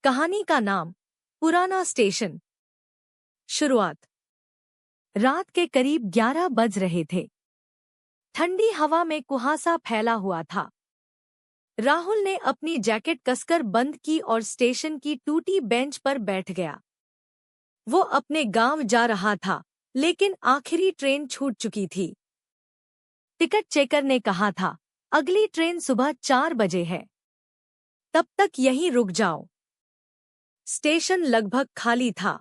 कहानी का नाम पुराना स्टेशन। शुरुआत। रात के करीब 11 बज रहे थे। ठंडी हवा में कुहासा फैला हुआ था। राहुल ने अपनी जैकेट कसकर बंद की और स्टेशन की टूटी बेंच पर बैठ गया। वो अपने गांव जा रहा था, लेकिन आखिरी ट्रेन छूट चुकी थी। टिकट चेकर ने कहा था, अगली ट्रेन सुबह 4 बजे है, तब तक यहीं रुक जाओ। स्टेशन लगभग खाली था।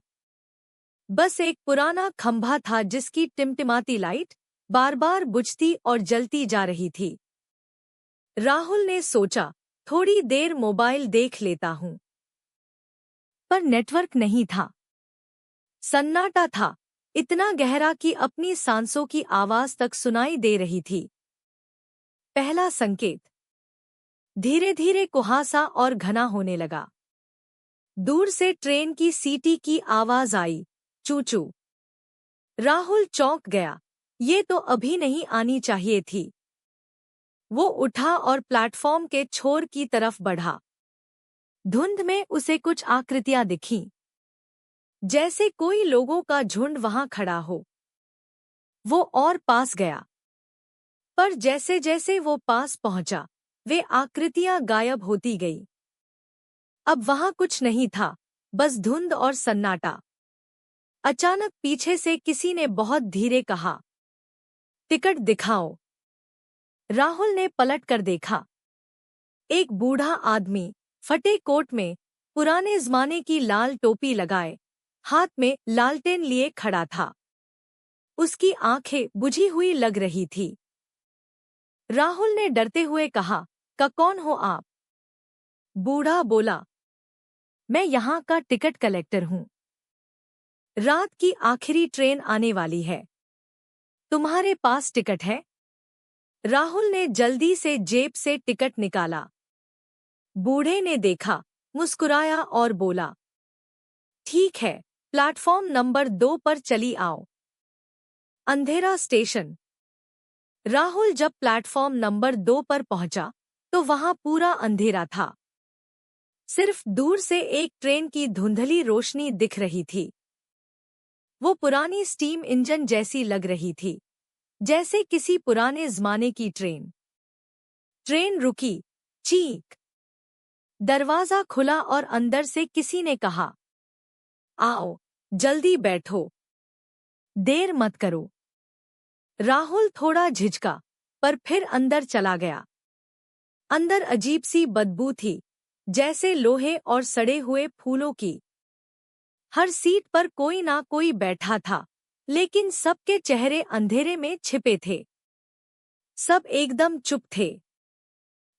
बस एक पुराना खंभा था जिसकी टिमटिमाती लाइट बार बार बुझती और जलती जा रही थी। राहुल ने सोचा, थोड़ी देर मोबाइल देख लेता हूं। पर नेटवर्क नहीं था। सन्नाटा था, इतना गहरा कि अपनी सांसों की आवाज तक सुनाई दे रही थी। पहला संकेत। धीरे धीरे कुहासा और घना होने लगा। दूर से ट्रेन की सीटी की आवाज आई, चू चू। राहुल चौंक गया, ये तो अभी नहीं आनी चाहिए थी। वो उठा और प्लेटफॉर्म के छोर की तरफ बढ़ा। धुंध में उसे कुछ आकृतियां दिखीं, जैसे कोई लोगों का झुंड वहां खड़ा हो। वो और पास गया, पर जैसे जैसे वो पास पहुंचा, वे आकृतियां गायब होती गई। अब वहां कुछ नहीं था, बस धुंध और सन्नाटा। अचानक पीछे से किसी ने बहुत धीरे कहा, टिकट दिखाओ। राहुल ने पलट कर देखा। एक बूढ़ा आदमी, फटे कोट में, पुराने जमाने की लाल टोपी लगाए, हाथ में लालटेन लिए खड़ा था। उसकी आंखें बुझी हुई लग रही थी। राहुल ने डरते हुए कहा, कौन हो आप? बूढ़ा बोला, मैं यहाँ का टिकट कलेक्टर हूँ। रात की आखिरी ट्रेन आने वाली है। तुम्हारे पास टिकट है? राहुल ने जल्दी से जेब से टिकट निकाला। बूढ़े ने देखा, मुस्कुराया और बोला, ठीक है, प्लेटफॉर्म नंबर 2 पर चली आओ। अंधेरा स्टेशन। राहुल जब प्लेटफॉर्म नंबर 2 पर पहुंचा, तो वहां पूरा अंधेरा था। सिर्फ दूर से एक ट्रेन की धुंधली रोशनी दिख रही थी। वो पुरानी स्टीम इंजन जैसी लग रही थी, जैसे किसी पुराने जमाने की ट्रेन। ट्रेन रुकी, चीख। दरवाजा खुला और अंदर से किसी ने कहा, आओ, जल्दी बैठो, देर मत करो। राहुल थोड़ा झिझका, पर फिर अंदर चला गया। अंदर अजीब सी बदबू थी, जैसे लोहे और सड़े हुए फूलों की। हर सीट पर कोई ना कोई बैठा था, लेकिन सबके चेहरे अंधेरे में छिपे थे। सब एकदम चुप थे।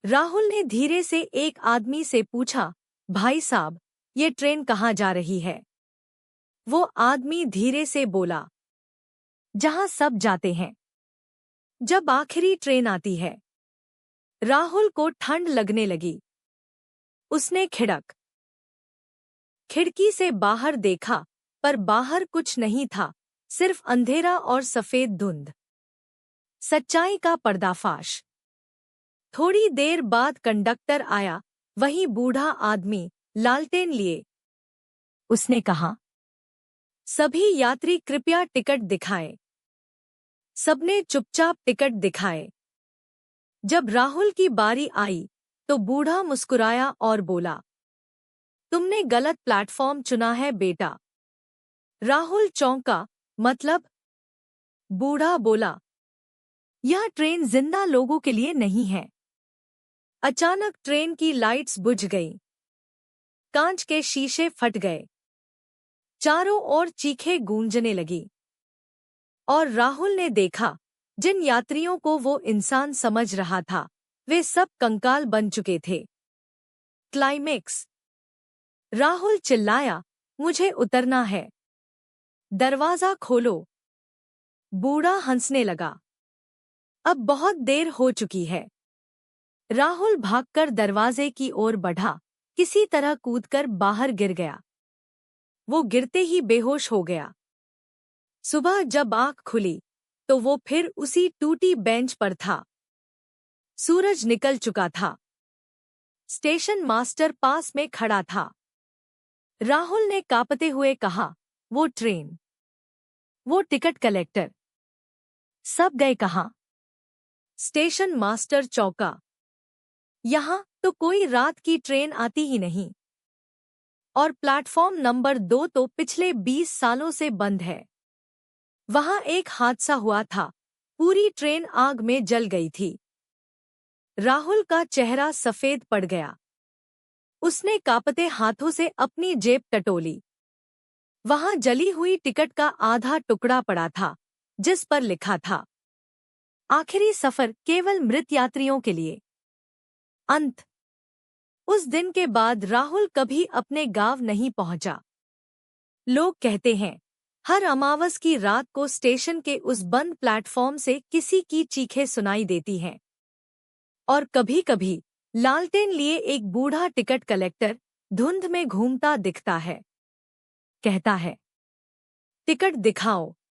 राहुल ने धीरे से एक आदमी से पूछा, भाई साहब, ये ट्रेन कहाँ जा रही है? वो आदमी धीरे से बोला, जहां सब जाते हैं, जब आखिरी ट्रेन आती है। राहुल को ठंड लगने लगी। उसने खिड़की से बाहर देखा, पर बाहर कुछ नहीं था, सिर्फ अंधेरा और सफेद धुंध। सच्चाई का पर्दाफाश। थोड़ी देर बाद कंडक्टर आया, वही बूढ़ा आदमी, लालटेन लिए। उसने कहा, सभी यात्री कृपया टिकट दिखाएं। सबने चुपचाप टिकट दिखाए। जब राहुल की बारी आई, तो बूढ़ा मुस्कुराया और बोला, तुमने गलत प्लेटफॉर्म चुना है बेटा। राहुल चौंका, मतलब? बूढ़ा बोला, यह ट्रेन जिंदा लोगों के लिए नहीं है। अचानक ट्रेन की लाइट्स बुझ गईं। कांच के शीशे फट गए। चारों ओर चीखें गूंजने लगी। और राहुल ने देखा, जिन यात्रियों को वो इंसान समझ रहा था, वे सब कंकाल बन चुके थे। क्लाइमेक्स। राहुल चिल्लाया, मुझे उतरना है। दरवाजा खोलो। बूढ़ा हंसने लगा, अब बहुत देर हो चुकी है। राहुल भागकर दरवाजे की ओर बढ़ा, किसी तरह कूदकर बाहर गिर गया। वो गिरते ही बेहोश हो गया। सुबह जब आंख खुली, तो वो फिर उसी टूटी बेंच पर था। सूरज निकल चुका था। स्टेशन मास्टर पास में खड़ा था। राहुल ने कांपते हुए कहा, वो ट्रेन, वो टिकट कलेक्टर, सब गए कहाँ? स्टेशन मास्टर चौंका। यहाँ तो कोई रात की ट्रेन आती ही नहीं। और प्लेटफॉर्म नंबर 2 तो पिछले 20 सालों से बंद है। वहां एक हादसा हुआ था, पूरी ट्रेन आग में जल गई थी। राहुल का चेहरा सफेद पड़ गया। उसने कांपते हाथों से अपनी जेब टटोली। वहां जली हुई टिकट का आधा टुकड़ा पड़ा था, जिस पर लिखा था, आखिरी सफर केवल मृत यात्रियों के लिए। अंत। उस दिन के बाद राहुल कभी अपने गांव नहीं पहुंचा। लोग कहते हैं, हर अमावस की रात को स्टेशन के उस बंद प्लेटफॉर्म से किसी की चीखें सुनाई देती हैं। और कभी-कभी लालटेन लिए एक बूढ़ा टिकट कलेक्टर धुंध में घूमता दिखता है। कहता है, टिकट दिखाओ।